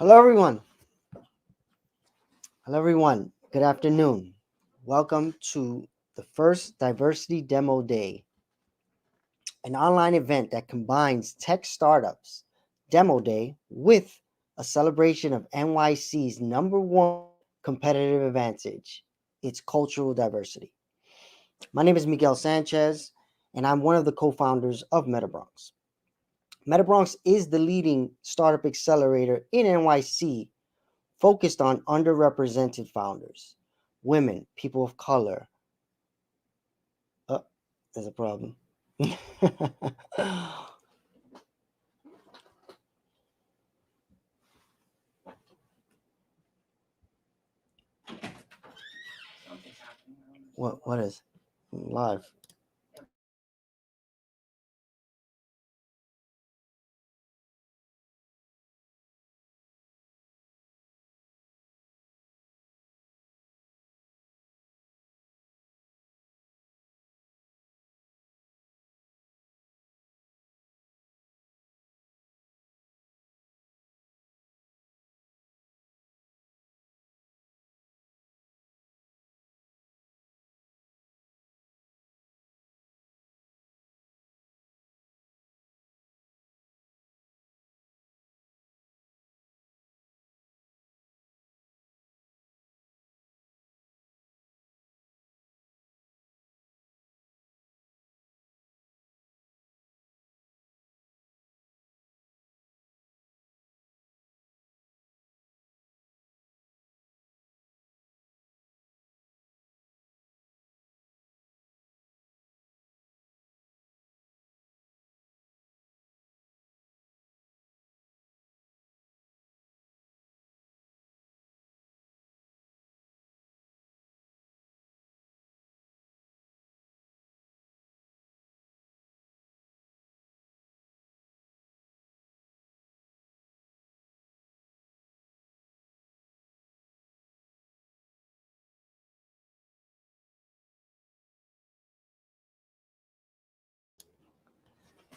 Hello, everyone. Hello, everyone. Good afternoon. Welcome to the first Diversity Demo Day, an online event that combines tech startups demo day with a celebration of NYC's number one competitive advantage, its cultural diversity. My name is Miguel Sanchez, and I'm one of the co-founders of MetaBronx. MetaBronx is the leading startup accelerator in NYC focused on underrepresented founders, women, people of color. Oh, there's a problem. What is live?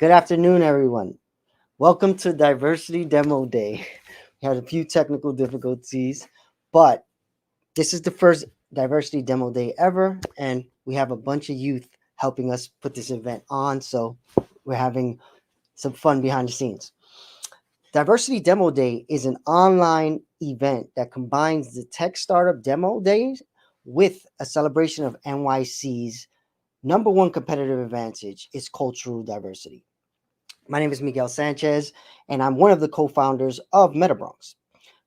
Good afternoon, everyone. Welcome to Diversity Demo Day. We had a few technical difficulties, but this is the first Diversity Demo Day ever, and we have a bunch of youth helping us put this event on. So we're having some fun behind the scenes. Diversity Demo Day is an online event that combines the Tech Startup Demo Days with a celebration of NYC's number one competitive advantage, its cultural diversity. My name is Miguel Sanchez, and I'm one of the co-founders of MetaBronx.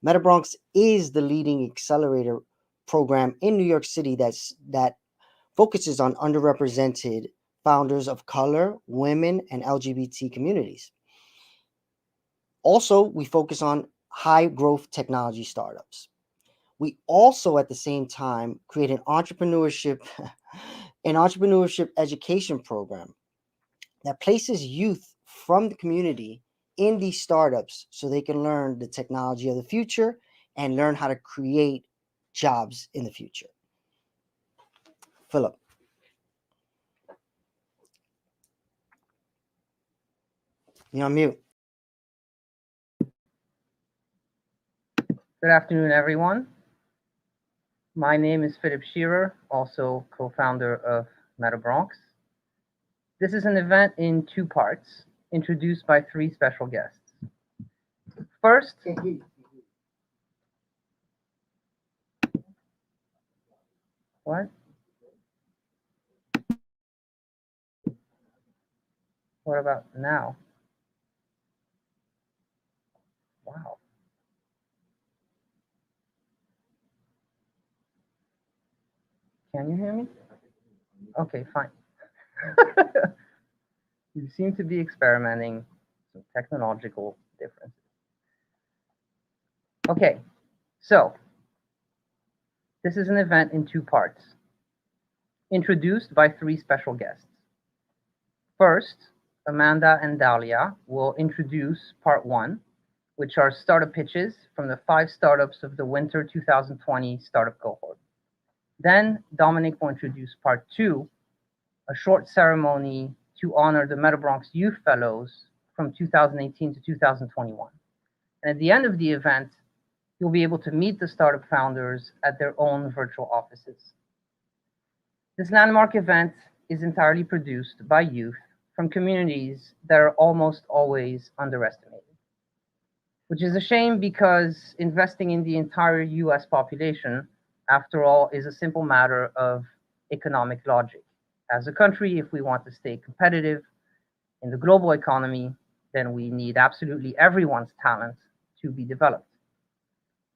MetaBronx is the leading accelerator program in New York City that focuses on underrepresented founders of color, women, and LGBT communities. Also, we focus on high growth technology startups. We also at the same time create an entrepreneurship an entrepreneurship education program that places youth from the community in these startups so they can learn the technology of the future and learn how to create jobs in the future. Philip. You're on mute. Good afternoon, everyone. My name is Philip Shearer, also co-founder of MetaBronx. This is an event in two parts, introduced by three special guests. First, what? What about now? Wow. Can you hear me? Okay, fine. You seem to be experimenting some technological differences. Okay, so this is an event in two parts, introduced by three special guests. First, Amanda and Dahlia will introduce part one, which are startup pitches from the 5 startups of the winter 2020 startup cohort. Then Dominic will introduce part two, a short ceremony to honor the MetaBronx Youth Fellows from 2018 to 2021. And at the end of the event, You'll be able to meet the startup founders at their own virtual offices. This landmark event is entirely produced by youth from communities that are almost always underestimated, which is a shame because investing in the entire US population, after all, is a simple matter of economic logic. As a country, if we want to stay competitive in the global economy, then we need absolutely everyone's talent to be developed.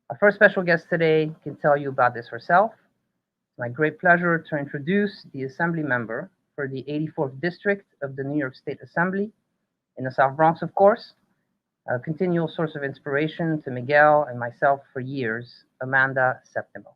Our first special guest today can tell you about this herself. It's my great pleasure to introduce the Assembly member for the 84th District of the New York State Assembly, in the South Bronx, of course, a continual source of inspiration to Miguel and myself for years, Amanda Septimo.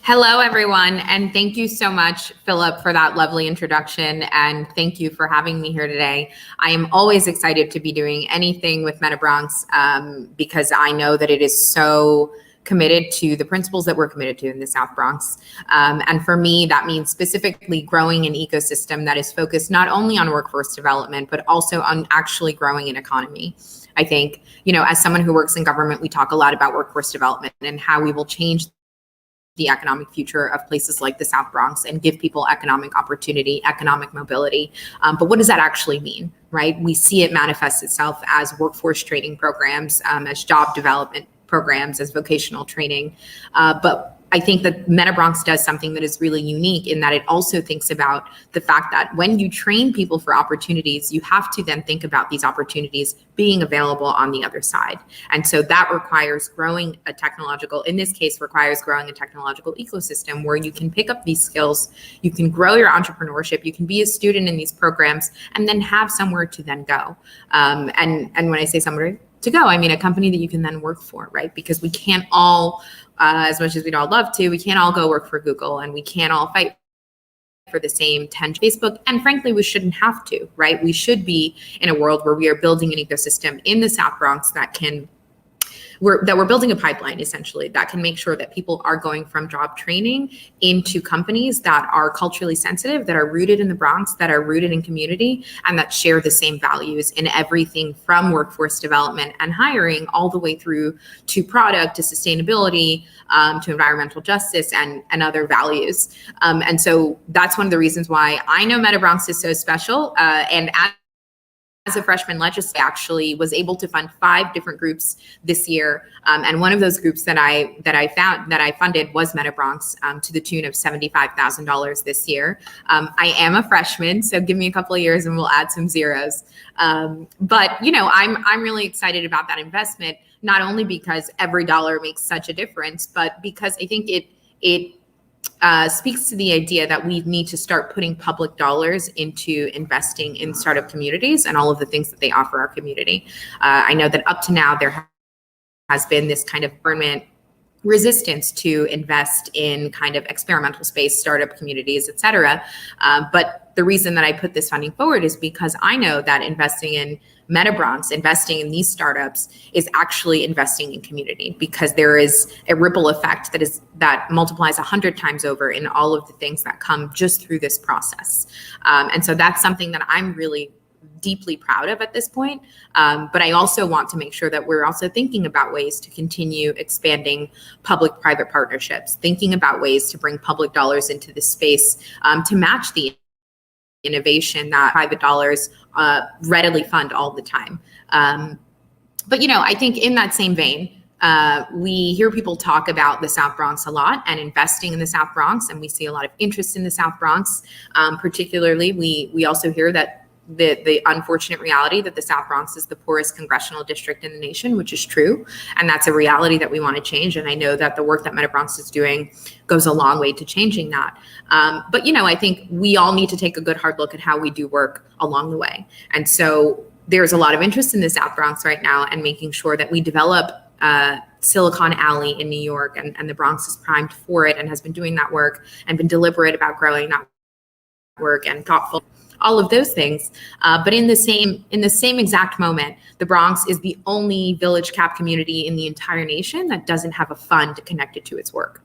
Hello, everyone, and thank you so much, Philip, for that lovely introduction, and thank you for having me here today. I am always excited to be doing anything with MetaBronx because I know that it is so committed to the principles that we're committed to in the South Bronx. And for me, that means specifically growing an ecosystem that is focused not only on workforce development, but also on actually growing an economy. I think, as someone who works in government, we talk a lot about workforce development and how we will change the economic future of places like the South Bronx and give people economic opportunity, economic mobility. But what does that actually mean, right? We see it manifest itself as workforce training programs, as job development programs, as vocational training. But I think that MetaBronx does something that is really unique in that it also thinks about the fact that when you train people for opportunities, you have to then think about these opportunities being available on the other side. And so that requires growing a technological, in this case, requires growing a technological ecosystem where you can pick up these skills, you can grow your entrepreneurship, you can be a student in these programs, and then have somewhere to then go. And when I say somewhere to go, I mean a company that you can then work for, right? Because we can't all, as much as we'd all love to, we can't all go work for Google, and we can't all fight for the same 10 Facebook. And frankly, we shouldn't have to, right? We should be in a world where we are building an ecosystem in the South Bronx that we're building a pipeline essentially that can make sure that people are going from job training into companies that are culturally sensitive, that are rooted in the Bronx, that are rooted in community, and that share the same values in everything from workforce development and hiring all the way through to product, to sustainability, to environmental justice and other values. And so that's one of the reasons why I know MetaBronx is so special. And as a freshman legislator, I actually was able to fund 5 different groups this year, and one of those groups that I funded was MetaBronx to the tune of $75,000 this year. I am a freshman, so give me a couple of years and we'll add some zeros. But I'm really excited about that investment, not only because every dollar makes such a difference, but because I think it speaks to the idea that we need to start putting public dollars into investing in startup communities and all of the things that they offer our community. I know that up to now, there has been this kind of government resistance to invest in kind of experimental space, startup communities, et cetera. But the reason that I put this funding forward is because I know that investing in MetaBronx, investing in these startups is actually investing in community, because there is a ripple effect that multiplies 100 times over in all of the things that come just through this process. And so that's something that I'm really deeply proud of at this point. But I also want to make sure that we're also thinking about ways to continue expanding public-private partnerships, thinking about ways to bring public dollars into this space to match the innovation that private dollars readily fund all the time. But I think in that same vein, we hear people talk about the South Bronx a lot and investing in the South Bronx, and we see a lot of interest in the South Bronx. Particularly, we also hear that the unfortunate reality that the South Bronx is the poorest congressional district in the nation, which is true. And that's a reality that we want to change. And I know that the work that MetaBronx is doing goes a long way to changing that. But I think we all need to take a good hard look at how we do work along the way. And so there's a lot of interest in the South Bronx right now, and making sure that we develop Silicon Alley in New York, and the Bronx is primed for it and has been doing that work and been deliberate about growing that work and thoughtful, all of those things. But in the same exact moment, the Bronx is the only village cap community in the entire nation that doesn't have a fund connected to its work.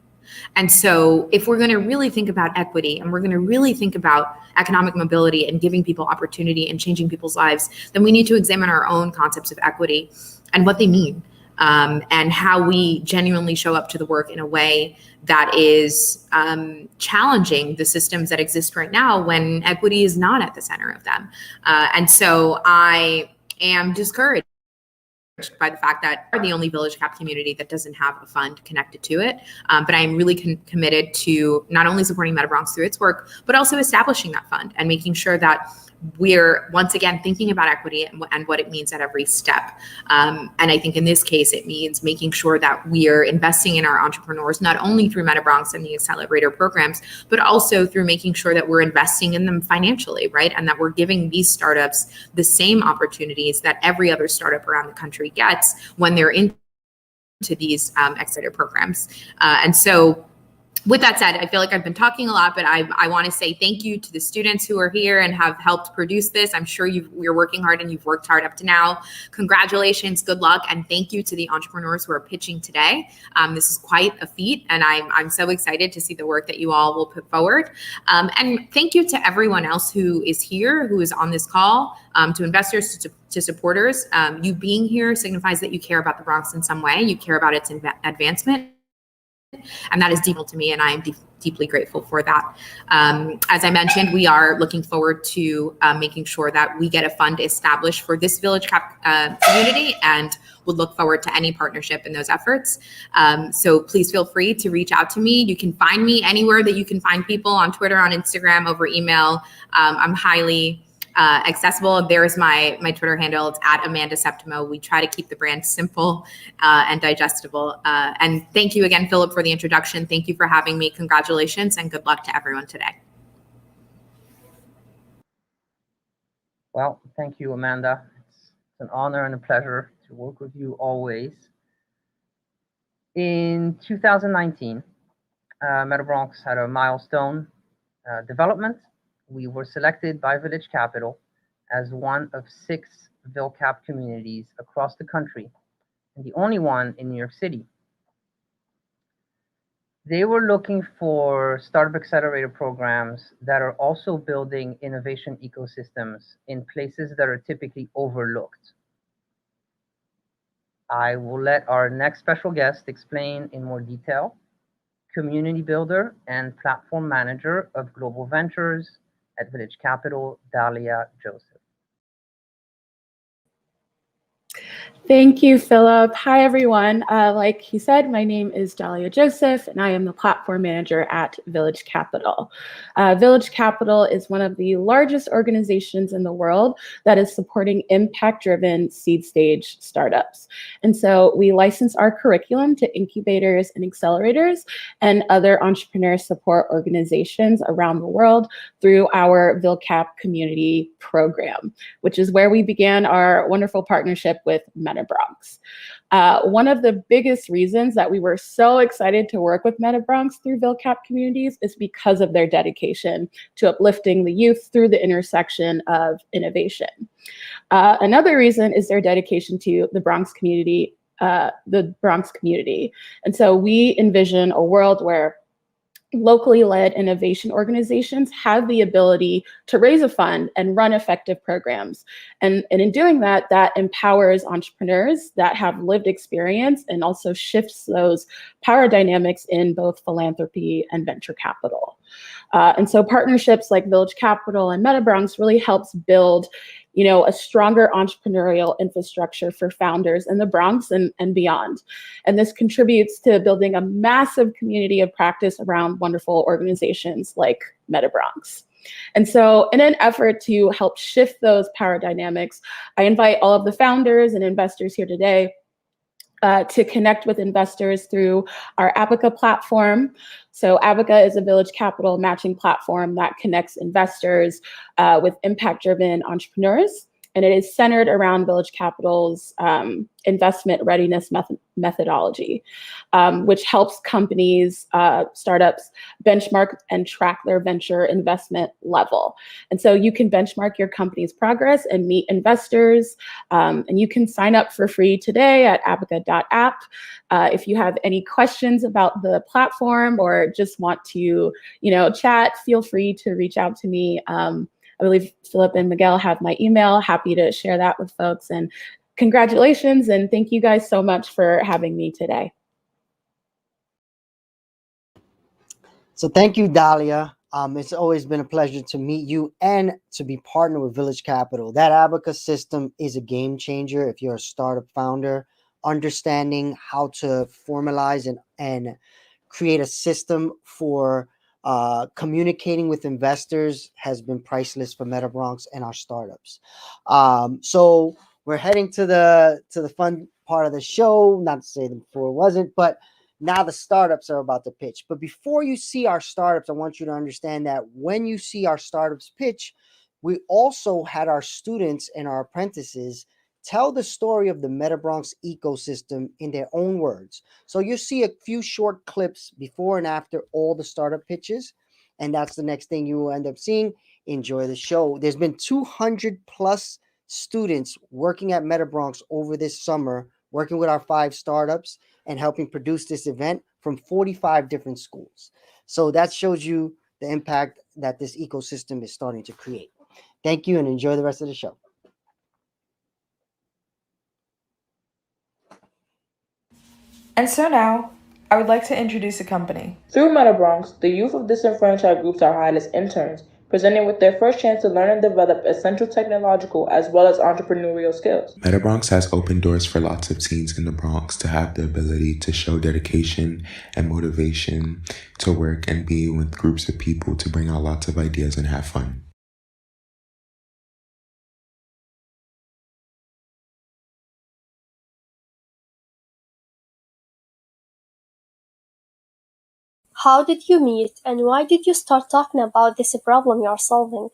And so if we're going to really think about equity and we're going to really think about economic mobility and giving people opportunity and changing people's lives, then we need to examine our own concepts of equity and what they mean, and how we genuinely show up to the work in a way that is challenging the systems that exist right now when equity is not at the center of them. And so I am discouraged by the fact that we're the only Village Cap community that doesn't have a fund connected to it. But I am really committed to not only supporting MetaBronx through its work, but also establishing that fund and making sure that we're once again thinking about equity and what it means at every step. And I think in this case, it means making sure that we are investing in our entrepreneurs, not only through MetaBronx and the accelerator programs, but also through making sure that we're investing in them financially, right? And that we're giving these startups the same opportunities that every other startup around the country gets when they're into these accelerator programs. And so with that said, I feel like I've been talking a lot, but I want to say thank you to the students who are here and have helped produce this. I'm sure you're working hard and you've worked hard up to now. Congratulations, good luck, and thank you to the entrepreneurs who are pitching today. This is quite a feat, and I'm so excited to see the work that you all will put forward. And thank you to everyone else who is here, who is on this call, to investors, to supporters. You being here signifies that you care about the Bronx in some way. You care about its advancement. And that is deep to me, and I am deeply grateful for that. As I mentioned, we are looking forward to making sure that we get a fund established for this Village Cap community, and would look forward to any partnership in those efforts. So please feel free to reach out to me. You can find me anywhere that you can find people, on Twitter, on Instagram, over email. I'm highly accessible. There's my Twitter handle. It's at Amanda Septimo. We try to keep the brand simple and digestible. And thank you again, Philip, for the introduction. Thank you for having me. Congratulations and good luck to everyone today. Well, thank you, Amanda. It's an honor and a pleasure to work with you always. In 2019, MetaBronx had a milestone development. We were selected by Village Capital as one of 6 VilCap communities across the country, and the only one in New York City. They were looking for startup accelerator programs that are also building innovation ecosystems in places that are typically overlooked. I will let our next special guest explain in more detail. Community builder and platform manager of Global Ventures at Village Capital, Dalia Joseph. Thank you, Philip. Hi, everyone. Like he said, my name is Dalia Joseph, and I am the platform manager at Village Capital. Village Capital is one of the largest organizations in the world that is supporting impact-driven seed stage startups. And so we license our curriculum to incubators and accelerators and other entrepreneur support organizations around the world through our VilCap community program, which is where we began our wonderful partnership with MetaBronx. One of the biggest reasons that we were so excited to work with MetaBronx through VilCap communities is because of their dedication to uplifting the youth through the intersection of innovation. Another reason is their dedication to the Bronx community, And so we envision a world where locally led innovation organizations have the ability to raise a fund and run effective programs. And in doing that, that empowers entrepreneurs that have lived experience and also shifts those power dynamics in both philanthropy and venture capital. And so partnerships like Village Capital and MetaBronx really helps build a stronger entrepreneurial infrastructure for founders in the Bronx and beyond. And this contributes to building a massive community of practice around wonderful organizations like MetaBronx. And so in an effort to help shift those power dynamics, I invite all of the founders and investors here today to connect with investors through our Abaca platform. So Abaca is a Village Capital matching platform that connects investors with impact-driven entrepreneurs. and it is centered around Village Capital's investment readiness methodology, which helps companies, startups, benchmark and track their venture investment level. And so you can benchmark your company's progress and meet investors, and you can sign up for free today at abaca.app. If you have any questions about the platform or just want to, chat, feel free to reach out to me. I believe Philip and Miguel have my email. Happy to share that with folks. And congratulations, and thank you guys so much for having me today. So thank you, Dahlia. It's always been a pleasure to meet you and to be partnered with Village Capital. That Abaca system is a game changer if you're a startup founder. Understanding how to formalize and create a system for communicating with investors has been priceless for MetaBronx and our startups. So we're heading to the fun part of the show. Not to say that before it wasn't, but now the startups are about to pitch. But before you see our startups, I want you to understand that when you see our startups pitch, we also had our students and our apprentices tell the story of the MetaBronx ecosystem in their own words. So you'll see a few short clips before and after all the startup pitches, and that's the next thing you will end up seeing. Enjoy the show. There's been 200 plus students working at MetaBronx over this summer, working with our 5 startups and helping produce this event from 45 different schools. So that shows you the impact that this ecosystem is starting to create. Thank you and enjoy the rest of the show. And so now, I would like to introduce a company. Through MetaBronx, the youth of disenfranchised groups are hired as interns, presenting with their first chance to learn and develop essential technological as well as entrepreneurial skills. MetaBronx has opened doors for lots of teens in the Bronx to have the ability to show dedication and motivation to work and be with groups of people to bring out lots of ideas and have fun. How did you meet, and why did you start talking about this problem you are solving?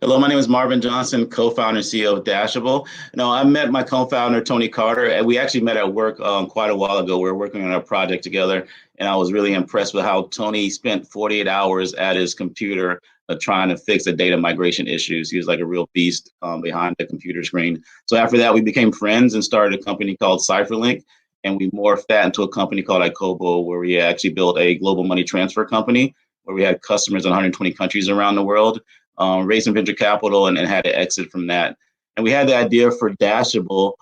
Hello, my name is Marvin Johnson, co-founder and CEO of Dashible. I met my co-founder, Tony Carter, and we actually met at work quite a while ago. We were working on a project together, and I was really impressed with how Tony spent 48 hours at his computer trying to fix the data migration issues. He was like a real beast behind the computer screen. So after that, we became friends and started a company called CypherLink, and we morphed that into a company called iCobo, where we actually built a global money transfer company, where we had customers in 120 countries around the world. Raised some venture capital and had to exit from that. And we had the idea for Dashible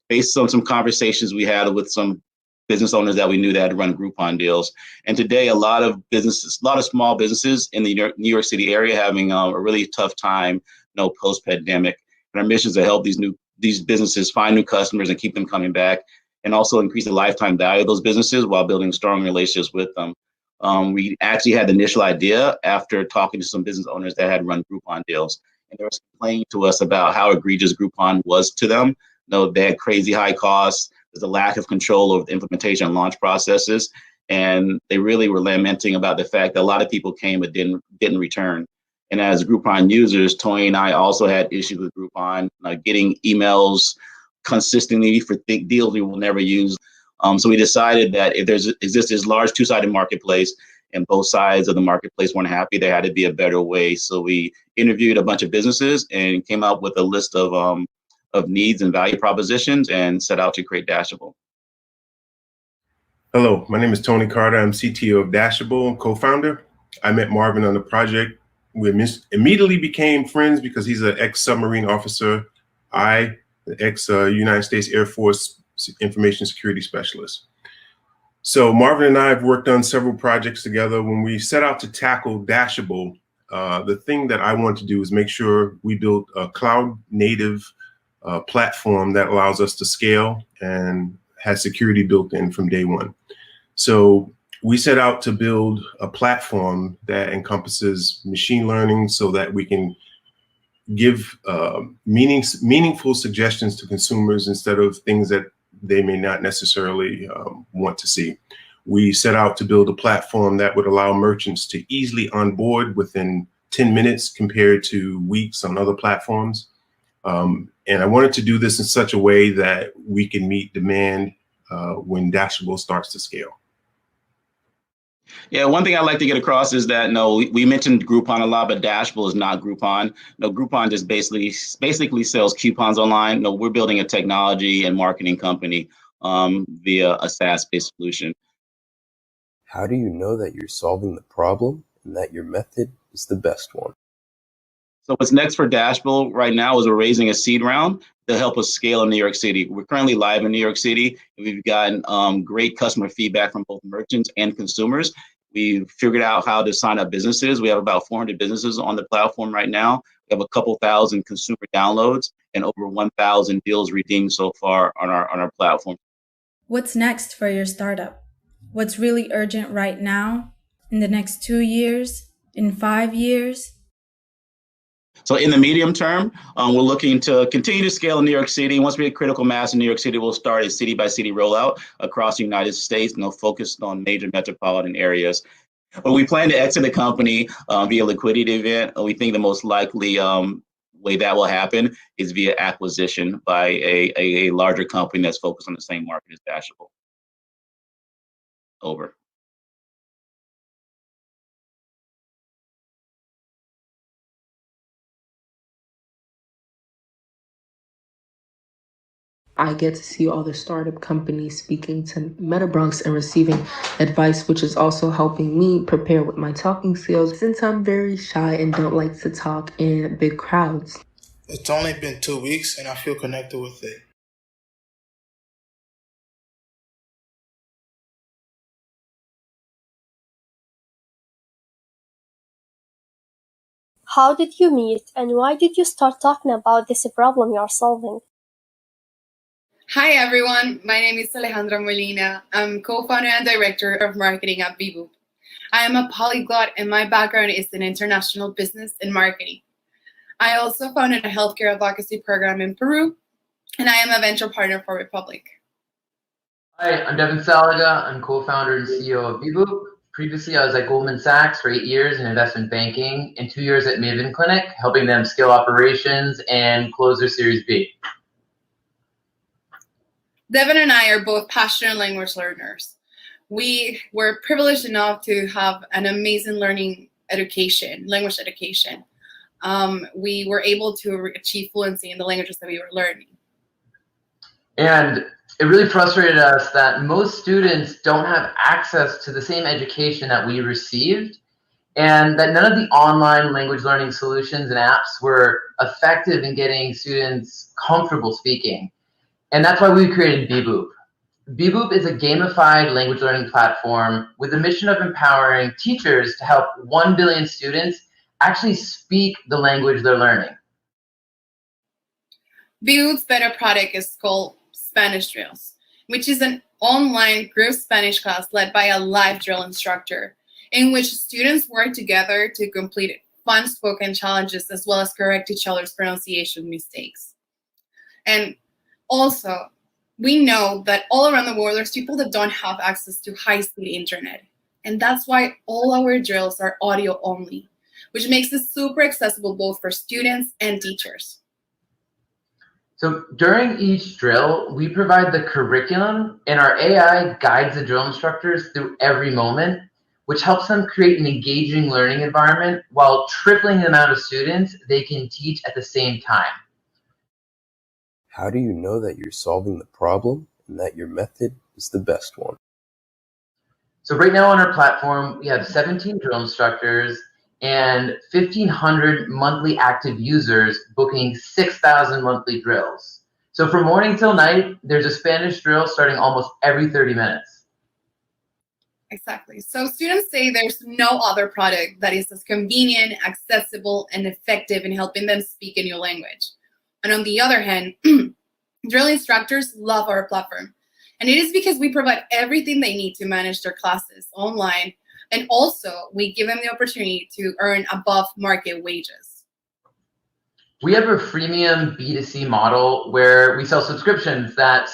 based on some conversations we had with some business owners that we knew that had run Groupon deals. And today, a lot of small businesses in the New York City area having a really tough time, post-pandemic. And our mission is to help these businesses find new customers and keep them coming back, and also increase the lifetime value of those businesses while building strong relationships with them. We actually had the initial idea after talking to some business owners that had run Groupon deals, and they were complaining to us about how egregious Groupon was to them. They had crazy high costs. There's a lack of control over the implementation and launch processes, and they really were lamenting about the fact that a lot of people came but didn't return. And as Groupon users, Tony and I also had issues with Groupon, getting emails consistently for deals we will never use. So we decided that if exists this large two-sided marketplace and both sides of the marketplace weren't happy, there had to be a better way. So we interviewed a bunch of businesses and came up with a list of needs and value propositions and set out to create Dashible. Hello, my name is Tony Carter. I'm CTO of Dashible and co-founder. I met Marvin on the project. We immediately became friends because he's an ex-submarine officer. The ex-United States Air Force information security specialist. So Marvin and I have worked on several projects together. When we set out to tackle Dashible, the thing that I want to do is make sure we build a cloud native platform that allows us to scale and has security built in from day one. So we set out to build a platform that encompasses machine learning so that we can give meaningful suggestions to consumers instead of things that they may not necessarily want to see. We set out to build a platform that would allow merchants to easily onboard within 10 minutes compared to weeks on other platforms. And I wanted to do this in such a way that we can meet demand when Dashible starts to scale. Yeah, one thing I'd like to get across is that we mentioned Groupon a lot, but Dashible is not Groupon. No, Groupon just basically sells coupons online. No, we're building a technology and marketing company via a SaaS-based solution. How do you know that you're solving the problem and that your method is the best one? So what's next for Dashible right now is we're raising a seed round to help us scale in New York City. We're currently live in New York City. We've gotten great customer feedback from both merchants and consumers. We've figured out how to sign up businesses. We have about 400 businesses on the platform right now. We have a couple thousand consumer downloads and over 1,000 deals redeemed so far on our platform. What's next for your startup? What's really urgent right now, in the next 2 years, in 5 years? So in the medium term, we're looking to continue to scale in New York City. Once we hit critical mass in New York City, we'll start a city-by-city rollout across the United States, focused on major metropolitan areas. But we plan to exit the company via liquidity event. We think the most likely way that will happen is via acquisition by a larger company that's focused on the same market as Dashible. Over. I get to see all the startup companies speaking to MetaBronx and receiving advice, which is also helping me prepare with my talking skills since I'm very shy and don't like to talk in big crowds. It's only been 2 weeks and I feel connected with it. How did you meet and why did you start talking about this problem you're solving? Hi everyone, my name is Alejandra Molina. I'm co-founder and director of marketing at beepboop. I am a polyglot and my background is in international business and marketing. I also founded a healthcare advocacy program in Peru, and I am a venture partner for Republic. Hi, I'm Devin Salaga. I'm co-founder and CEO of beepboop. Previously, I was at Goldman Sachs for 8 years in investment banking and 2 years at Maven Clinic, helping them scale operations and close their Series B. Devin and I are both passionate language learners. We were privileged enough to have an amazing language education. We were able to achieve fluency in the languages that we were learning. And it really frustrated us that most students don't have access to the same education that we received, and that none of the online language learning solutions and apps were effective in getting students comfortable speaking. And that's why we created beepboop. beepboop is a gamified language learning platform with the mission of empowering teachers to help 1 billion students actually speak the language they're learning. beepboop's beta product is called Spanish Drills, which is an online group Spanish class led by a live drill instructor, in which students work together to complete fun spoken challenges as well as correct each other's pronunciation mistakes. And also, we know that all around the world, there's people that don't have access to high-speed internet. And that's why all our drills are audio only, which makes it super accessible both for students and teachers. So during each drill, we provide the curriculum, and our AI guides the drill instructors through every moment, which helps them create an engaging learning environment while tripling the amount of students they can teach at the same time. How do you know that you're solving the problem and that your method is the best one? So right now on our platform, we have 17 drill instructors and 1,500 monthly active users booking 6,000 monthly drills. So from morning till night, there's a Spanish drill starting almost every 30 minutes. Exactly. So students say there's no other product that is as convenient, accessible, and effective in helping them speak a new language. And on the other hand, drill instructors love our platform. And it is because we provide everything they need to manage their classes online. And also, we give them the opportunity to earn above market wages. We have a freemium B2C model where we sell subscriptions that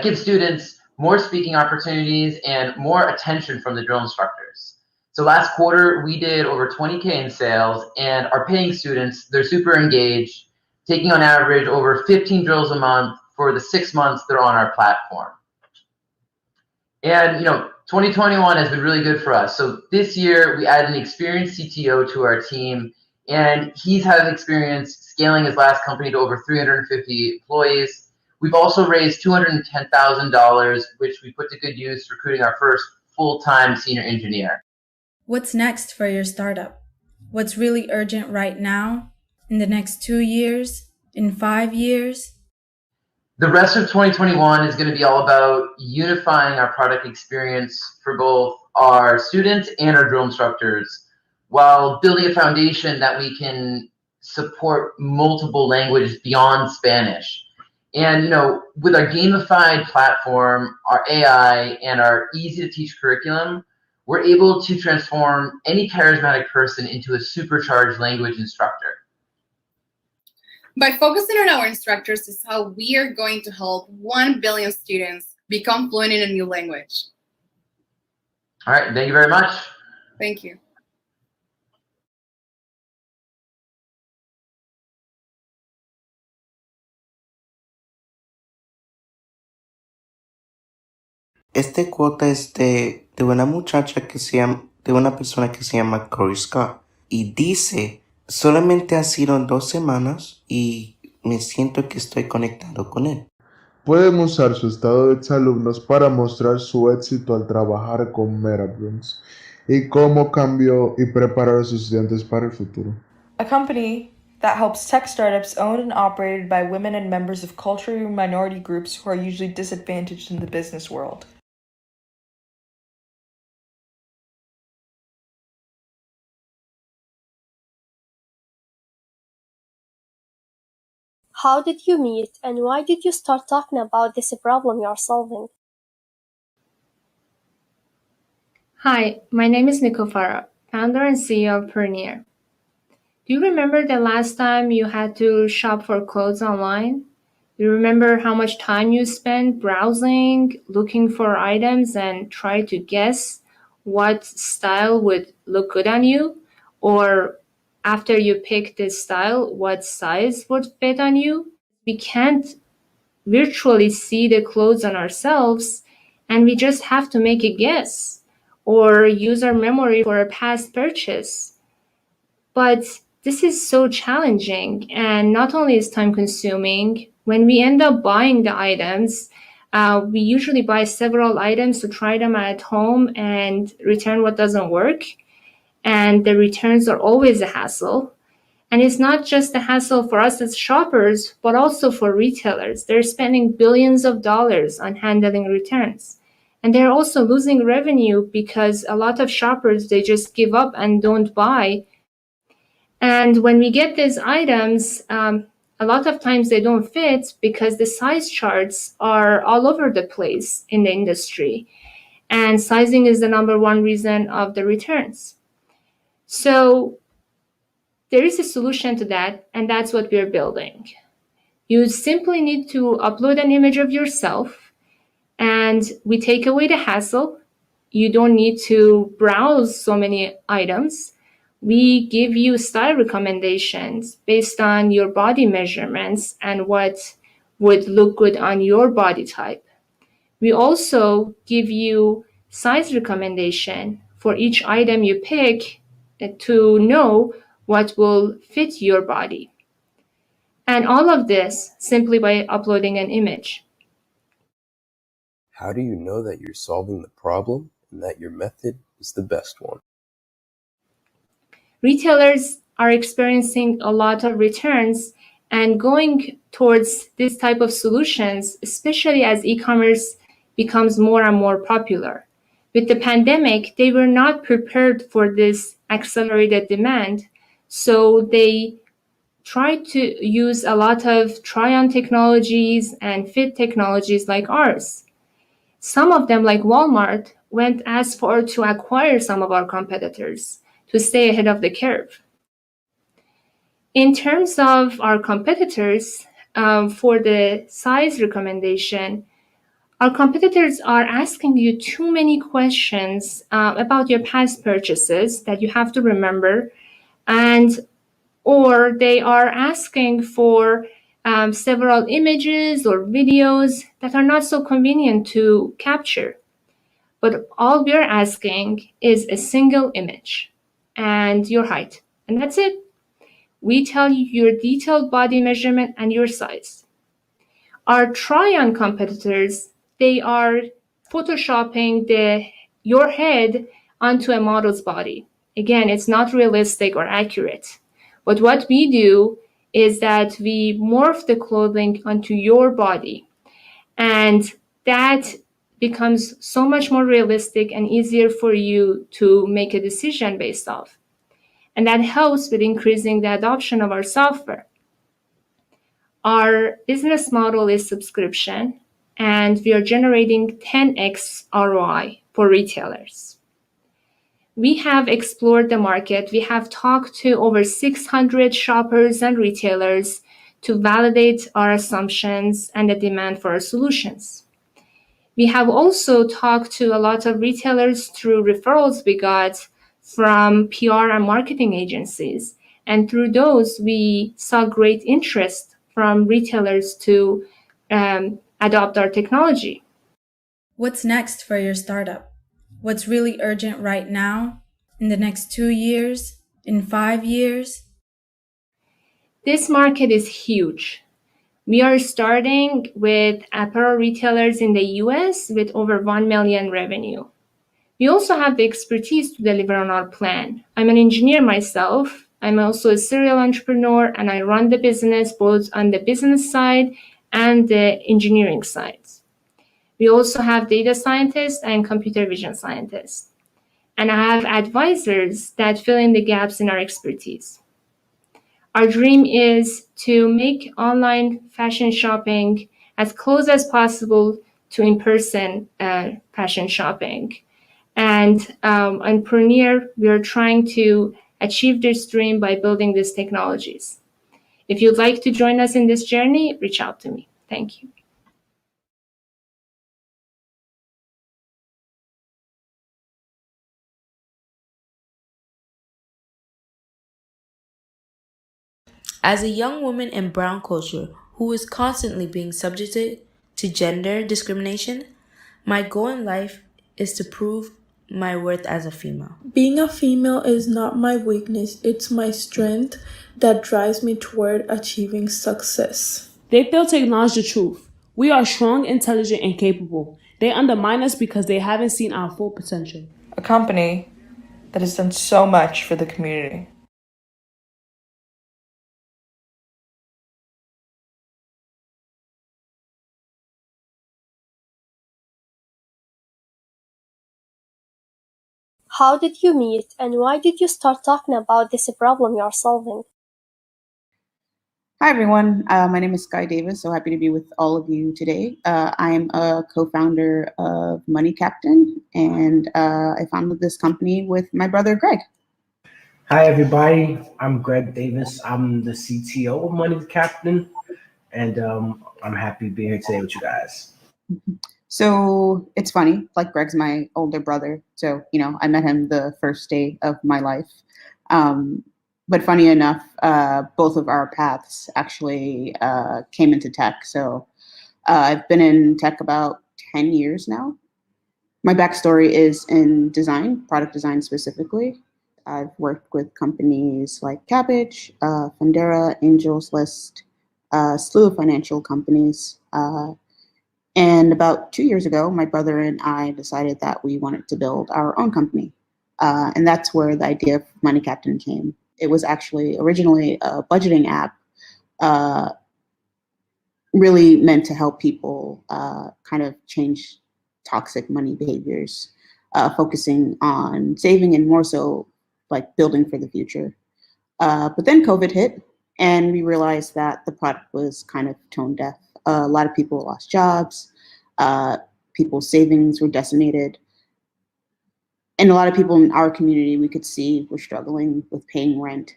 give students more speaking opportunities and more attention from the drill instructors. So last quarter, we did over 20K in sales, and our paying students, they're super engaged, taking on average over 15 drills a month for the 6 months they're on our platform. And 2021 has been really good for us. So this year, we added an experienced CTO to our team, and he's had experience scaling his last company to over 350 employees. We've also raised $210,000, which we put to good use recruiting our first full-time senior engineer. What's next for your startup? What's really urgent right now? In the next 2 years? In 5 years? The rest of 2021 is going to be all about unifying our product experience for both our students and our drill instructors, while building a foundation that we can support multiple languages beyond Spanish. And with our gamified platform, our AI, and our easy-to-teach curriculum, we're able to transform any charismatic person into a supercharged language instructor. By focusing on our instructors is how we are going to help 1 billion students become fluent in a new language. All right, thank you very much. Thank you. Este quote es de una muchacha que se llama, de una persona que se llama Corey Scott. Y dice, solamente ha sido 2 semanas y me siento que estoy conectado con él. Pueden usar su estado de exalumnos para mostrar su éxito al trabajar con MetaBronx y cómo cambió y preparar a sus estudiantes para el futuro. A company that helps tech startups owned and operated by women and members of culturally minority groups who are usually disadvantaged in the business world. How did you meet, and why did you start talking about this problem you're solving? Hi, my name is Nico Farah, founder and CEO of Pernier. Do you remember the last time you had to shop for clothes online? Do you remember how much time you spent browsing, looking for items, and try to guess what style would look good on you? Or after you pick this style, what size would fit on you? We can't virtually see the clothes on ourselves, and we just have to make a guess or use our memory for a past purchase. But this is so challenging, and not only is time consuming, when we end up buying the items, we usually buy several items to try them at home and return what doesn't work. And the returns are always a hassle. And it's not just a hassle for us as shoppers, but also for retailers. They're spending billions of dollars on handling returns. And they're also losing revenue because a lot of shoppers, they just give up and don't buy. And when we get these items, a lot of times they don't fit because the size charts are all over the place in the industry. And sizing is the #1 reason of the returns. So there is a solution to that, and that's what we're building. You simply need to upload an image of yourself, and we take away the hassle. You don't need to browse so many items. We give you style recommendations based on your body measurements and what would look good on your body type. We also give you size recommendation for each item you pick to know what will fit your body. And all of this simply by uploading an image. How do you know that you're solving the problem and that your method is the best one? Retailers are experiencing a lot of returns and going towards this type of solutions, especially as e-commerce becomes more and more popular. With the pandemic, they were not prepared for this accelerated demand, so they tried to use a lot of try-on technologies and fit technologies like ours. Some of them, like Walmart, went as far to acquire some of our competitors to stay ahead of the curve. In terms of our competitors, for the size recommendation, Our competitors are asking you too many questions about your past purchases that you have to remember, or they are asking for several images or videos that are not so convenient to capture. But all we're asking is a single image and your height, and that's it. We tell you your detailed body measurement and your size. Our try-on competitors, they are photoshopping your head onto a model's body. Again, it's not realistic or accurate. But what we do is that we morph the clothing onto your body, and that becomes so much more realistic and easier for you to make a decision based off. And that helps with increasing the adoption of our software. Our business model is subscription, and we are generating 10x ROI for retailers. We have explored the market. We have talked to over 600 shoppers and retailers to validate our assumptions and the demand for our solutions. We have also talked to a lot of retailers through referrals we got from PR and marketing agencies. And through those, we saw great interest from retailers to adopt our technology. What's next for your startup? What's really urgent right now? In the next 2 years? In 5 years? This market is huge. We are starting with apparel retailers in the US with over 1 million revenue. We also have the expertise to deliver on our plan. I'm an engineer myself. I'm also a serial entrepreneur, and I run the business both on the business side and the engineering side. We also have data scientists and computer vision scientists. And I have advisors that fill in the gaps in our expertise. Our dream is to make online fashion shopping as close as possible to in-person fashion shopping. And on Premier, we are trying to achieve this dream by building these technologies. If you'd like to join us in this journey, reach out to me. Thank you. As a young woman in brown culture who is constantly being subjected to gender discrimination, my goal in life is to prove my worth as a female. Being a female is not my weakness, it's my strength that drives me toward achieving success. They fail to acknowledge the truth. We are strong, intelligent, and capable. They undermine us because they haven't seen our full potential. A company that has done so much for the community. How did you meet, and why did you start talking about this problem you're solving? Hi, everyone. My name is Sky Davis. So happy to be with all of you today. I'm a co-founder of MoneyCaptain, and I founded this company with my brother, Greg. Hi, everybody. I'm Greg Davis. I'm the CTO of MoneyCaptain, and I'm happy to be here today with you guys. So it's funny, like Greg's my older brother. So, I met him the first day of my life. But funny enough, both of our paths actually came into tech. So I've been in tech about 10 years now. My backstory is in design, product design specifically. I've worked with companies like Cabbage, Fundera, Angels List, a slew of financial companies. And about 2 years ago, my brother and I decided that we wanted to build our own company. And that's where the idea of MoneyCaptain came. It was actually originally a budgeting app, really meant to help people kind of change toxic money behaviors, focusing on saving and more so like building for the future. But then COVID hit, and we realized that the product was kind of tone deaf. A lot of people lost jobs, people's savings were decimated. And a lot of people in our community we could see were struggling with paying rent,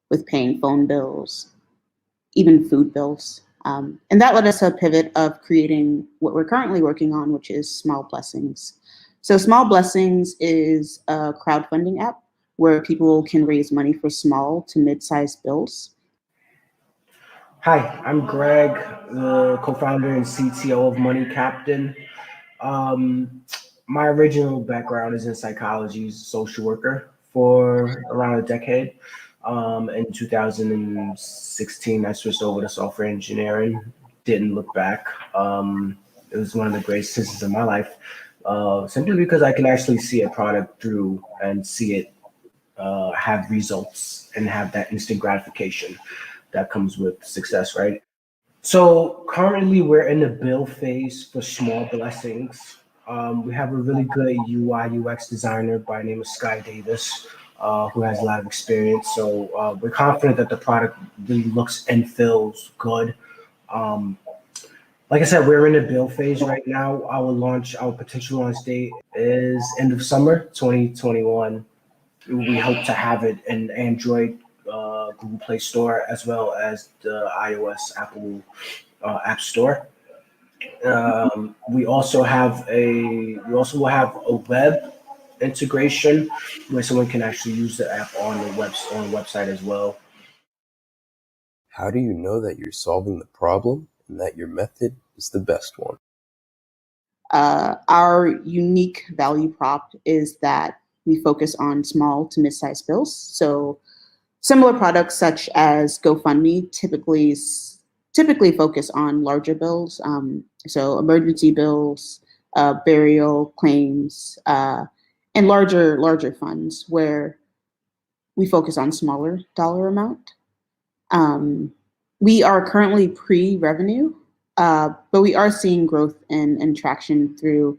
with paying phone bills, even food bills. And that led us to a pivot of creating what we're currently working on, which is Small Blessings. So Small Blessings is a crowdfunding app where people can raise money for small to mid-sized bills. Hi, I'm Greg, the co-founder and CTO of MoneyCaptain. My original background is in psychology, social worker for around a decade. In 2016, I switched over to software engineering. Didn't look back. It was one of the greatest decisions of my life, simply because I can actually see a product through and see it have results and have that instant gratification that comes with success, right? So currently we're in the build phase for Small Blessings. We have a really good UI UX designer by the name of Sky Davis, who has a lot of experience. So we're confident that the product really looks and feels good. Like I said, we're in the build phase right now. Our potential launch date is end of summer 2021. We hope to have it in Android, Google Play Store, as well as the iOS Apple App Store. We also will have a web integration where someone can actually use the app on the website as well. How do you know that you're solving the problem and that your method is the best one? Our unique value prop is that we focus on small to mid-sized bills. So similar products such as GoFundMe typically focus on larger bills. So emergency bills, burial claims, and larger funds where we focus on smaller dollar amount. We are currently pre-revenue, but we are seeing growth and traction through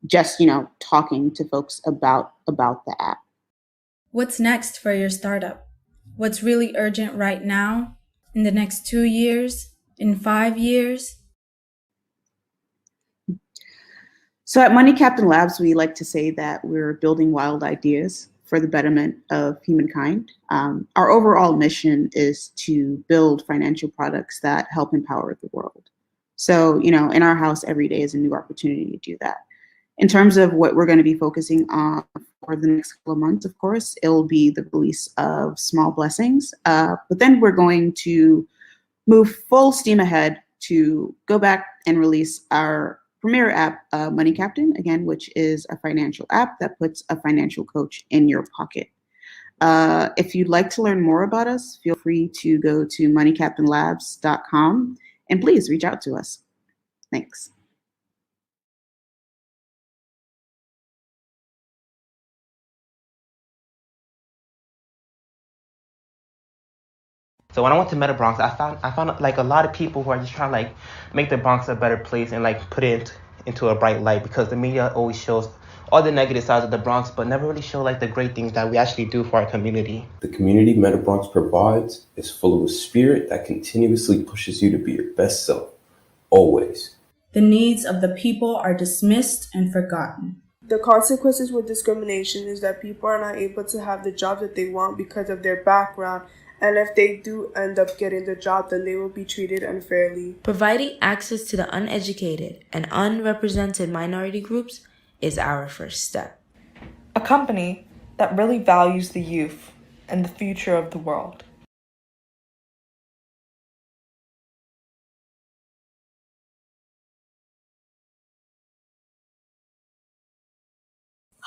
just, talking to folks about the app. What's next for your startup? What's really urgent right now? In the next 2 years? In 5 years? So at MoneyCaptain Labs, we like to say that we're building wild ideas for the betterment of humankind. Our overall mission is to build financial products that help empower the world. So, in our house, every day is a new opportunity to do that. In terms of what we're going to be focusing on for the next couple of months, of course, it'll be the release of Small Blessings. But then we're going to move full steam ahead to go back and release our premier app, MoneyCaptain, again, which is a financial app that puts a financial coach in your pocket. If you'd like to learn more about us, feel free to go to moneycaptainlabs.com and please reach out to us. Thanks. So when I went to MetaBronx, I found like a lot of people who are just trying to like make the Bronx a better place and like put it into a bright light, because the media always shows all the negative sides of the Bronx, but never really show like the great things that we actually do for our community. The community MetaBronx provides is full of a spirit that continuously pushes you to be your best self, always. The needs of the people are dismissed and forgotten. The consequences with discrimination is that people are not able to have the job that they want because of their background. And if they do end up getting the job, then they will be treated unfairly. Providing access to the uneducated and unrepresented minority groups is our first step. A company that really values the youth and the future of the world.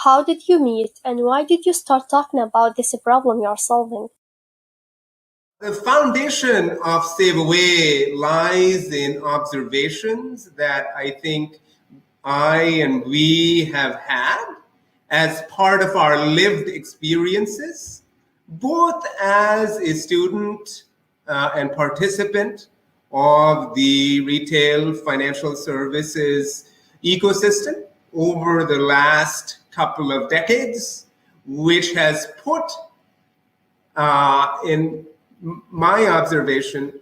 How did you meet and why did you start talking about this problem you're solving? The foundation of SaveAway lies in observations that I think I and we have had as part of our lived experiences, both as a student and participant of the retail financial services ecosystem over the last couple of decades, which has put in my observation,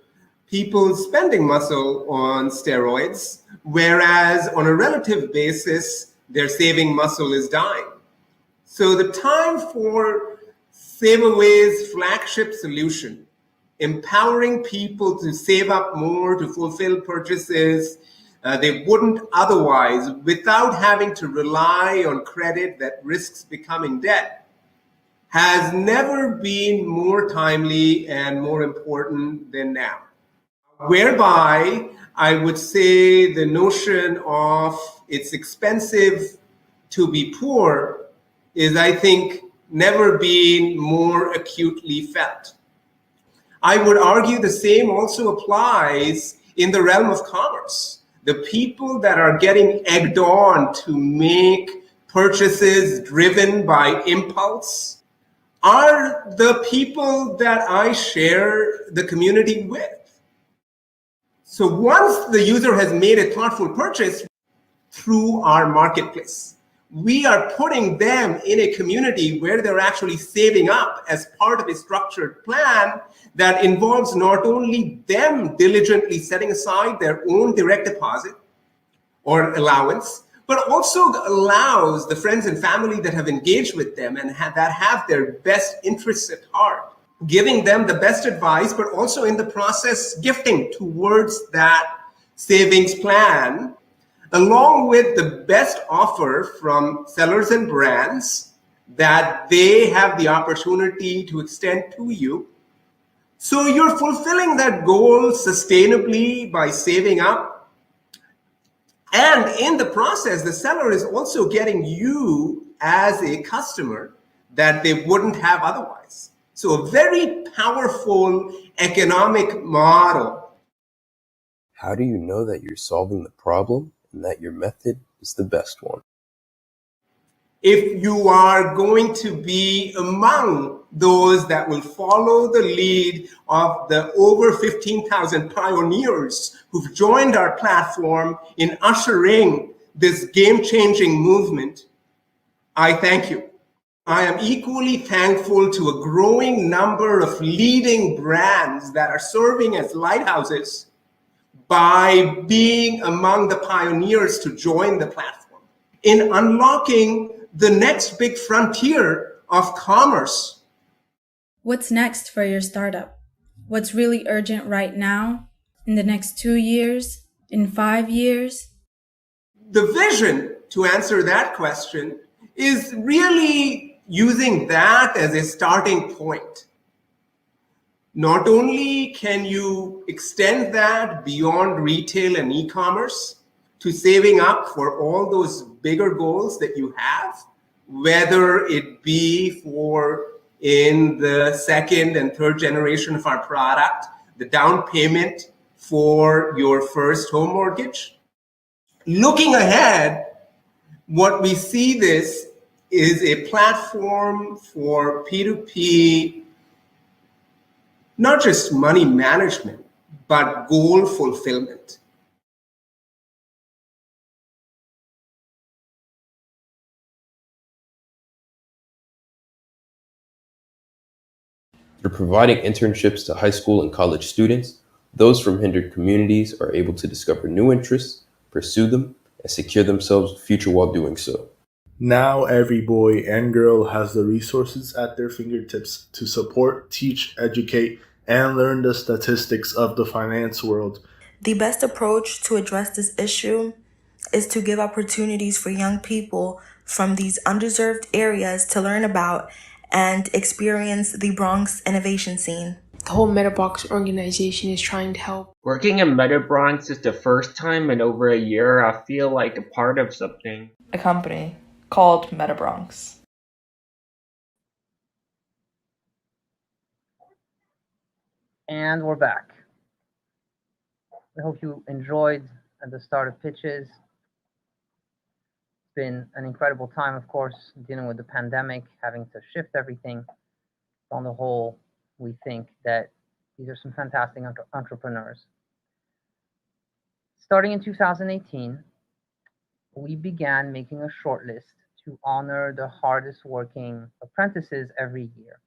people's spending muscle on steroids, whereas on a relative basis, their saving muscle is dying. So the time for SaveAway's flagship solution empowering people to save up more to fulfill purchases they wouldn't otherwise without having to rely on credit that risks becoming debt has never been more timely and more important than now. Whereby I would say the notion of it's expensive to be poor is, I think, never been more acutely felt. I would argue the same also applies in the realm of commerce. The people that are getting egged on to make purchases driven by impulse are the people that I share the community with. So once the user has made a thoughtful purchase through our marketplace, we are putting them in a community where they're actually saving up as part of a structured plan that involves not only them diligently setting aside their own direct deposit or allowance, but also allows the friends and family that have engaged with them and that have their best interests at heart, giving them the best advice, but also in the process gifting towards that savings plan, along with the best offer from sellers and brands that they have the opportunity to extend to you. So you're fulfilling that goal sustainably by saving up. And in the process, the seller is also getting you as a customer that they wouldn't have otherwise. So a very powerful economic model. How do you know that you're solving the problem and that your method is the best one? If you are going to be among those that will follow the lead of the over 15,000 pioneers who've joined our platform in ushering this game-changing movement, I thank you. I am equally thankful to a growing number of leading brands that are serving as lighthouses by being among the pioneers to join the platform in unlocking the next big frontier of commerce. What's next for your startup? What's really urgent right now? In the next 2 years? In 5 years? The vision, to answer that question, is really using that as a starting point. Not only can you extend that beyond retail and e-commerce to saving up for all those bigger goals that you have, whether it be for in the second and third generation of our product, the down payment for your first home mortgage. Looking ahead, what we see this is a platform for P2P, not just money management, but goal fulfillment. Through providing internships to high school and college students, those from hindered communities are able to discover new interests, pursue them, and secure themselves a future while doing so. Now every boy and girl has the resources at their fingertips to support, teach, educate, and learn the statistics of the finance world. The best approach to address this issue is to give opportunities for young people from these underserved areas to learn about and experience the Bronx innovation scene. The whole MetaBronx organization is trying to help. Working in MetaBronx is the first time in over a year I feel like a part of something. A company called MetaBronx. And we're back. I hope you enjoyed the start of pitches. It's been an incredible time, of course, dealing with the pandemic, having to shift everything. On the whole, we think that these are some fantastic entrepreneurs. Starting in 2018, we began making a short list to honor the hardest working apprentices every year.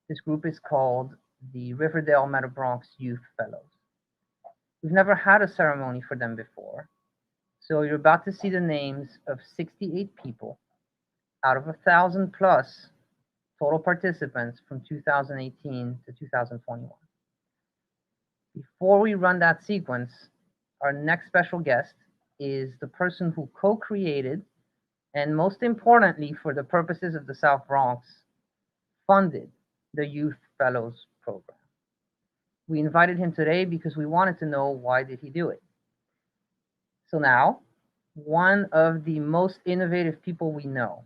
This group is called the Riverdale MetaBronx Youth Fellows. We've never had a ceremony for them before, so you're about to see the names of 68 people out of 1,000 plus total participants from 2018 to 2021. Before we run that sequence, our next special guest is the person who co-created and, most importantly, for the purposes of the South Bronx, funded the Youth Fellows Program. We invited him today because we wanted to know, why did he do it? So now, one of the most innovative people we know,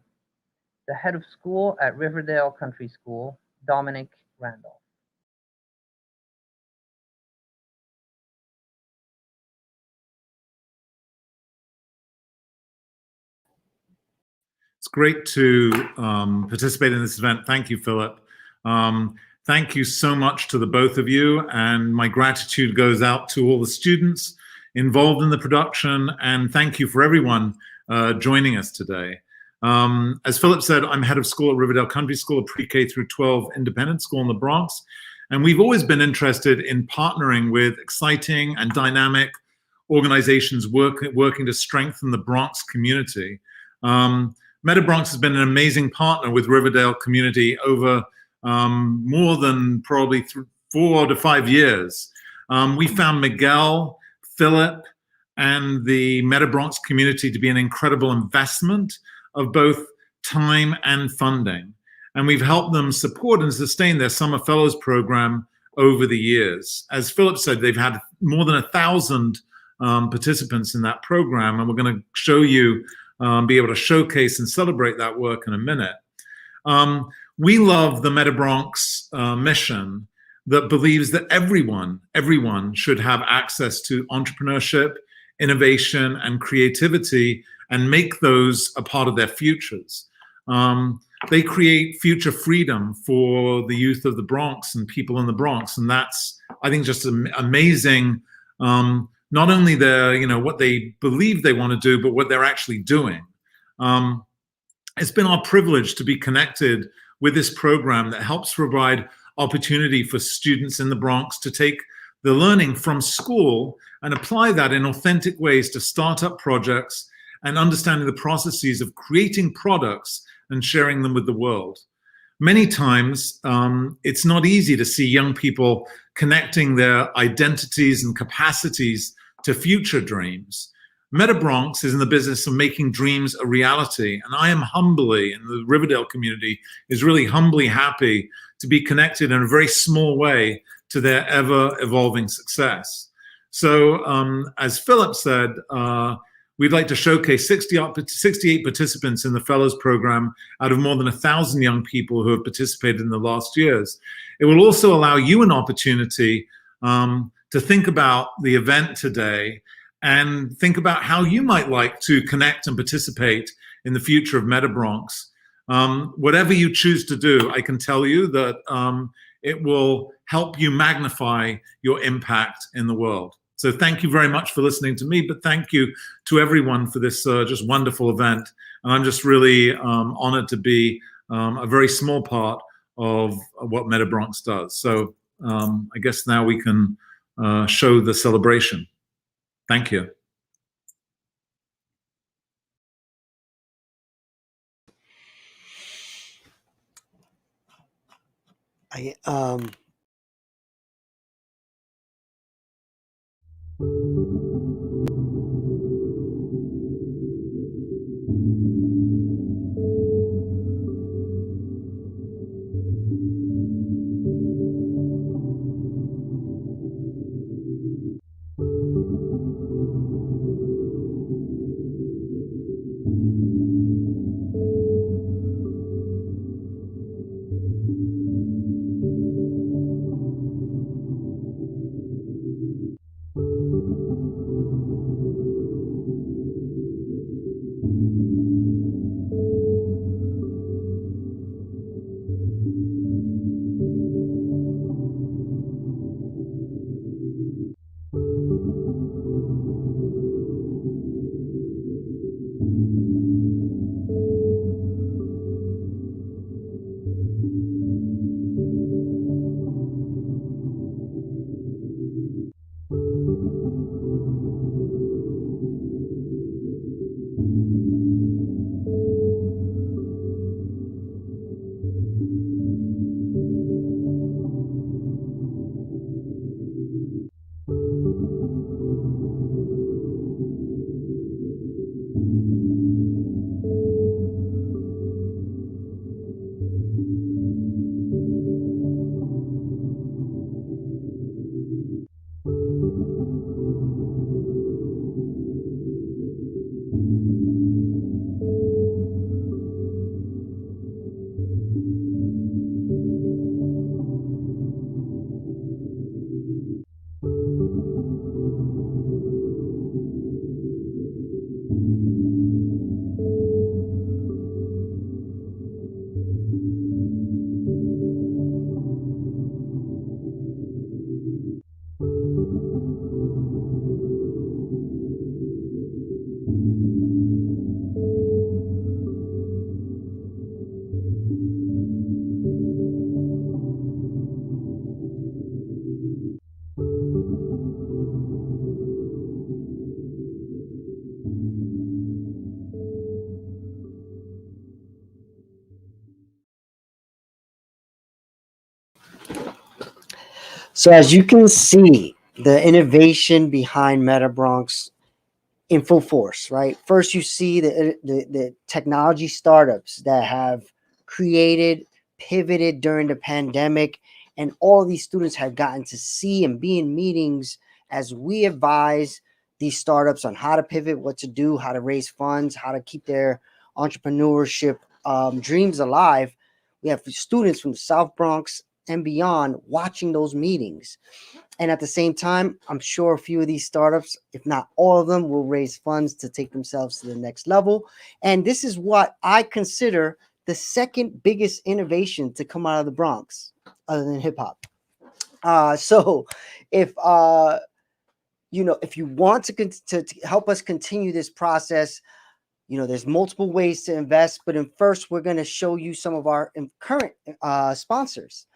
the head of school at Riverdale Country School, Dominic Randolph. It's great to participate in this event. Thank you, Philip. Thank you so much to the both of you, and my gratitude goes out to all the students involved in the production, and thank you for everyone joining us today. As Philip said, I'm head of school at Riverdale Country School, a pre-K through 12 independent school in the Bronx, and we've always been interested in partnering with exciting and dynamic organizations working to strengthen the Bronx community. MetaBronx has been an amazing partner with Riverdale community over more than probably 4 to 5 years. We found Miguel, Philip, and the MetaBronx community to be an incredible investment of both time and funding. And we've helped them support and sustain their Summer Fellows program over the years. As Philip said, they've had more than 1,000 participants in that program, and we're going to show you, be able to showcase and celebrate that work in a minute. We love the MetaBronx mission that believes that everyone should have access to entrepreneurship, innovation, and creativity, and make those a part of their futures. They create future freedom for the youth of the Bronx and people in the Bronx, and that's, I think, just amazing. Not only their, what they believe they want to do, but what they're actually doing. It's been our privilege to be connected with this program that helps provide opportunity for students in the Bronx to take the learning from school and apply that in authentic ways to startup projects and understanding the processes of creating products and sharing them with the world. Many times, it's not easy to see young people connecting their identities and capacities to future dreams. MetaBronx is in the business of making dreams a reality, and I am humbly, and the Riverdale community is really humbly happy to be connected in a very small way to their ever-evolving success. So, as Philip said, we'd like to showcase 68 participants in the Fellows Program out of more than 1,000 young people who have participated in the last years. It will also allow you an opportunity to think about the event today and think about how you might like to connect and participate in the future of MetaBronx. Whatever you choose to do, I can tell you that it will help you magnify your impact in the world. So thank you very much for listening to me, but thank you to everyone for this just wonderful event. And I'm just really honored to be a very small part of what MetaBronx does. So I guess now we can show the celebration. Thank you. So as you can see, the innovation behind MetaBronx in full force, right? First, you see the technology startups that have created, pivoted during the pandemic, and all these students have gotten to see and be in meetings as we advise these startups on how to pivot, what to do, how to raise funds, how to keep their entrepreneurship dreams alive. We have students from the South Bronx and beyond watching those meetings. And at the same time, I'm sure a few of these startups, if not all of them, will raise funds to take themselves to the next level. And this is what I consider the second biggest innovation to come out of the Bronx, other than hip hop. So if if you want to help us continue this process, there's multiple ways to invest, but first we're going to show you some of our current sponsors.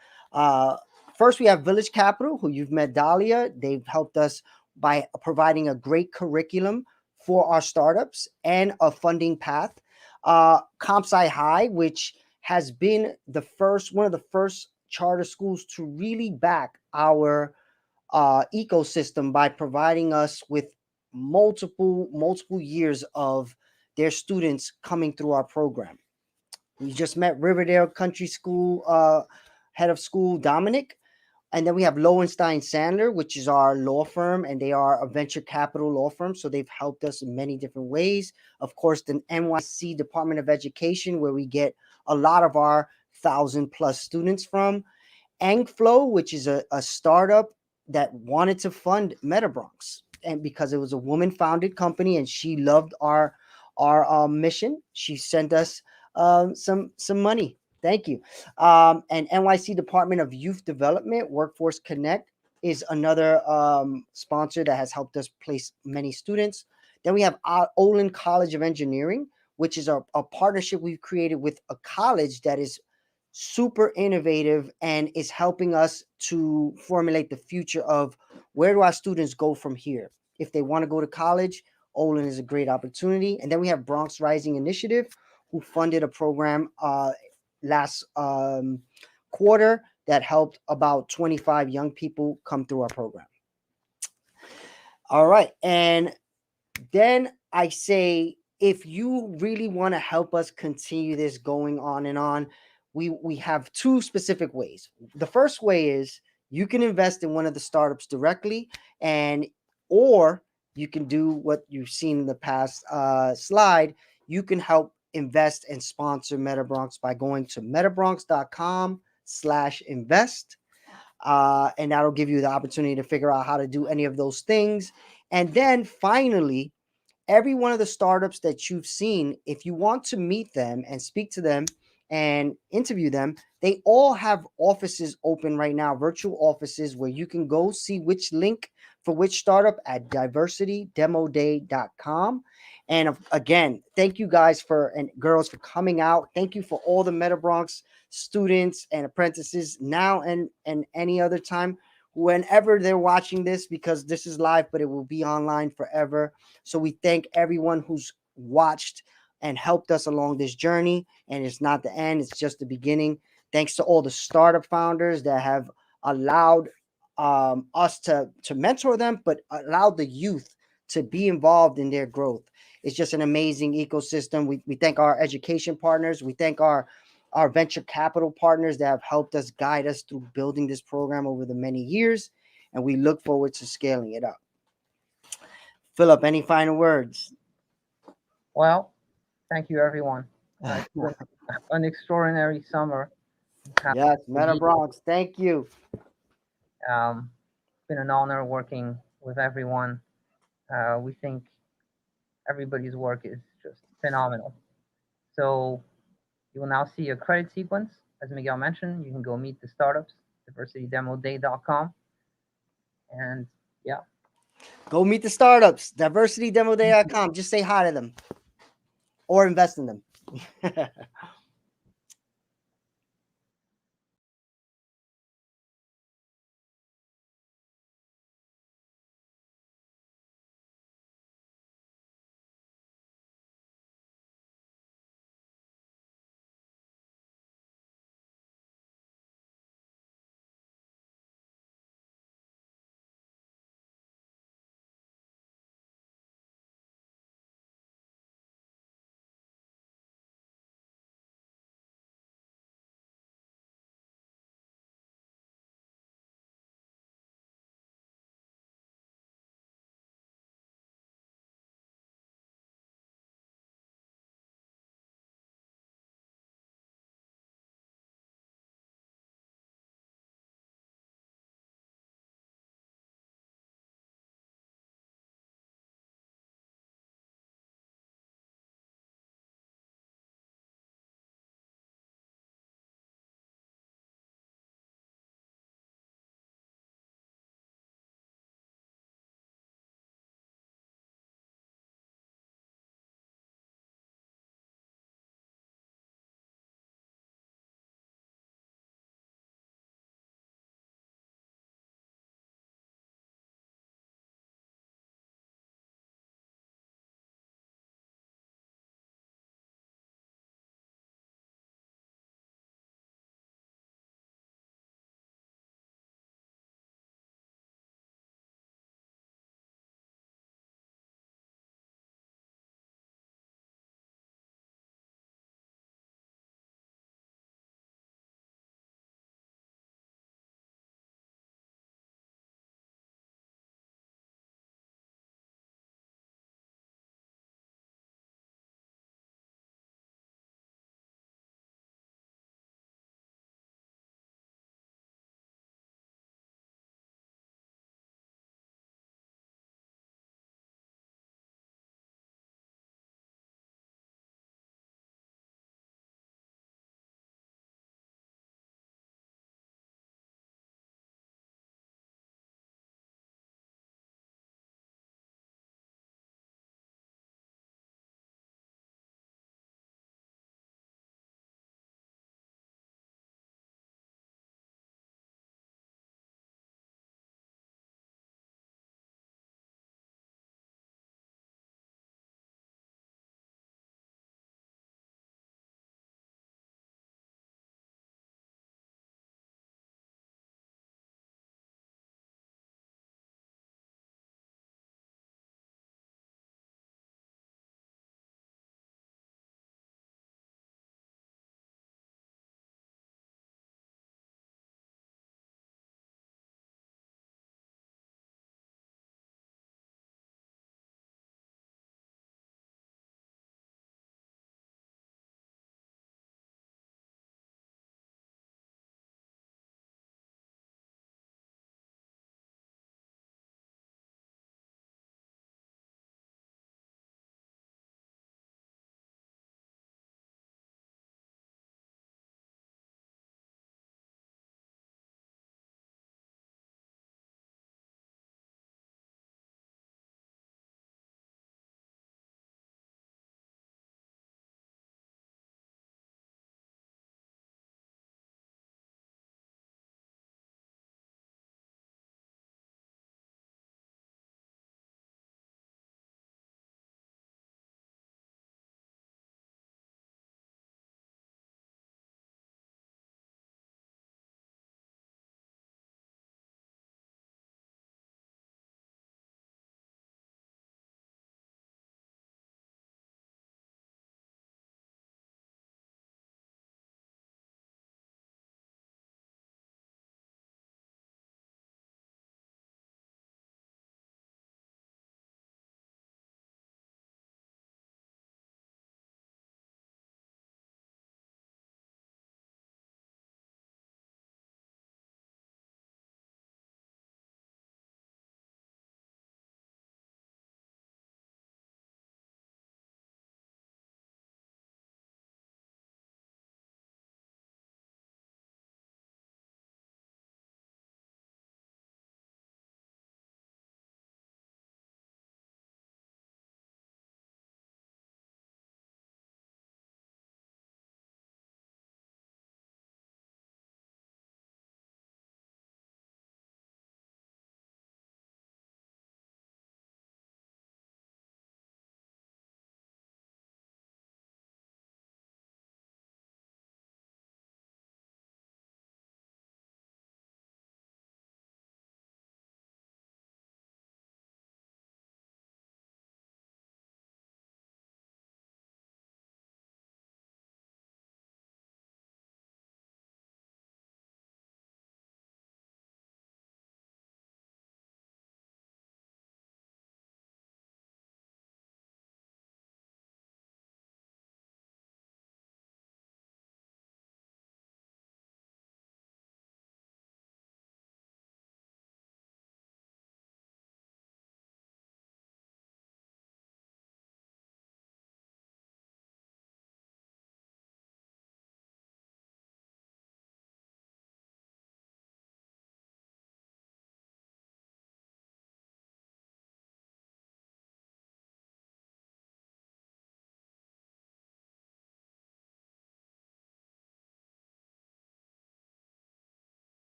First, we have Village Capital, who you've met, Dahlia. They've helped us by providing a great curriculum for our startups and a funding path. CompSci High, which has been one of the first charter schools to really back our ecosystem by providing us with multiple years of their students coming through our program. We just met Riverdale Country School head of school, Dominic. And then we have Lowenstein Sandler, which is our law firm, and they are a venture capital law firm. So they've helped us in many different ways. Of course, the NYC Department of Education, where we get a lot of our 1,000+ students from. Angflow, which is a startup that wanted to fund MetaBronx, and because it was a woman-founded company and she loved our mission, she sent us some money. Thank you. And NYC Department of Youth Development, Workforce Connect is another sponsor that has helped us place many students. Then we have Olin College of Engineering, which is a partnership we've created with a college that is super innovative and is helping us to formulate the future of where do our students go from here. If they want to go to college, Olin is a great opportunity. And then we have Bronx Rising Initiative, who funded a program last quarter that helped about 25 young people come through our program. All right. And then I say, if you really want to help us continue this going on and on, we have two specific ways. The first way is you can invest in one of the startups directly, or you can do what you've seen in the past slide. You can help invest and sponsor MetaBronx by going to metabronx.com/invest. And that'll give you the opportunity to figure out how to do any of those things. And then finally, every one of the startups that you've seen, if you want to meet them and speak to them and interview them, they all have offices open right now, virtual offices where you can go see which link for which startup at diversitydemoday.com. And again, thank you guys and girls for coming out. Thank you for all the MetaBronx students and apprentices now and any other time, whenever they're watching this, because this is live, but it will be online forever. So we thank everyone who's watched and helped us along this journey. And it's not the end, it's just the beginning. Thanks to all the startup founders that have allowed us to mentor them, but allowed the youth to be involved in their growth. It's just an amazing ecosystem. We thank our education partners. We thank our venture capital partners that have helped us, guide us through building this program over the many years. And we look forward to scaling it up. Philip, any final words? Well, thank you, everyone. It's been an extraordinary summer. Yes, MetaBronx, thank you. It's been an honor working with everyone. We think everybody's work is just phenomenal. So you will now see a credit sequence. As Miguel mentioned, you can go meet the startups, diversitydemoday.com. And yeah. Go meet the startups, diversitydemoday.com. Just say hi to them or invest in them.